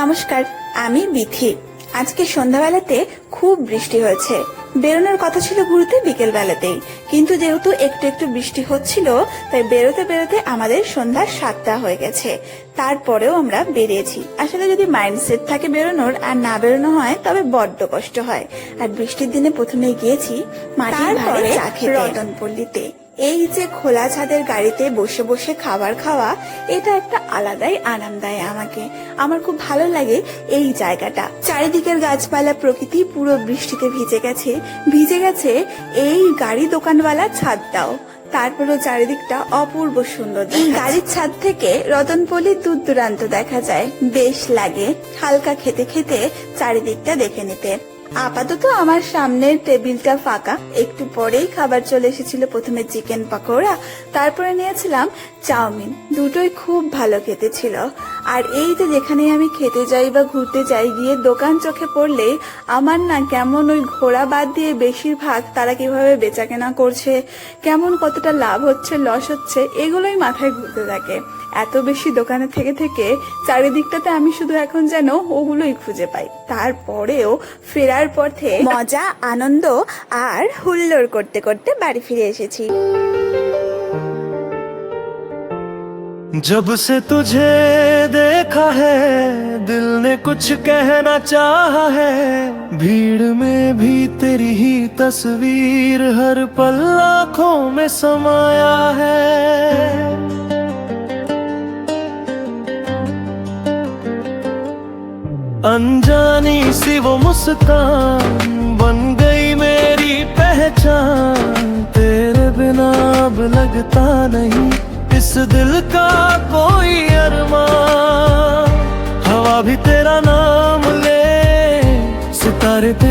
নমস্কার, আমি বিথি। আজকে সন্ধ্যাবেলাতে খুব বৃষ্টি হয়েছে। বেরোনোর কথা ছিল ঘুরতে বিকেল বেলাতেই, কিন্তু যেহেতু একটু একটু বৃষ্টি হচ্ছিল তাই বেরোতে বেরোতে আমাদের সন্ধ্যা 7টা হয়ে গেছে। তারপরেও আমরা বেরিয়েছি। আসলে যদি মাইন্ডসেট থাকে বেরোনোর আর না বেরোনো হয় তবে বড্ড কষ্ট হয়। আর বৃষ্টির দিনে প্রথমে গিয়েছি মাটির ভাঁড়ে চা খেতে রতনপল্লীতে। এই যে খোলা ছাদের গাড়িতে বসে বসে খাবার খাওয়া, এটা একটা আলাদাই আরাম দেয় আমাকে। আমার খুব ভালো লাগে এই জায়গাটা। চারিদিকের গাছপালা, প্রকৃতি পুরো বৃষ্টিতে ভিজে গেছে এই গাড়ি দোকানওয়ালা ছাদটাও। তারপরেও চারিদিকটা অপূর্ব সুন্দর। গাড়ির ছাদ থেকে রতনপল্লী দূর দূরান্ত দেখা যায়, বেশ লাগে হালকা খেতে খেতে চারিদিকটা দেখে নিতে। আপাতত আমার সামনের টেবিলটা ফাঁকা। একটু পরেই খাবার চলে এসেছিল। প্রথমে চিকেন পাকোড়া, তারপরে নিয়েছিলাম চাউমিন। দুটোই খুব ভালো খেতে ছিল। আর এই যে যেখানে আমি খেতে যাই বা ঘুরতে যাই, গিয়ে দোকান চোখে পড়লে আমার না কেমন ওই ঘোরা বাদ দিয়ে বেশিরভাগ তারা কিভাবে বেচাকেনা করছে, কেমন কতটা লাভ হচ্ছে লস হচ্ছে, এগুলোই মাথায় ঘুরতে থাকে। এত বেশি দোকানে থেকে থেকে চারিদিকটাতে আমি শুধু এখন যেন ওগুলোই খুঁজে পাই। তারপরেও ফেরার পথে মজা, আনন্দ আর হুল্লোড় করতে করতে বাড়ি ফিরে এসেছি। जब से तुझे देखा है दिल ने कुछ कहना चाहा है, भीड़ में भी तेरी ही तस्वीर हर पल आँखों में समाया है। अनजानी सी वो मुस्कान बन गई मेरी पहचान, तेरे बिना अब लगता नहीं इस दिल का कोई अरमान। हवा भी तेरा नाम ले, सितारे तेरे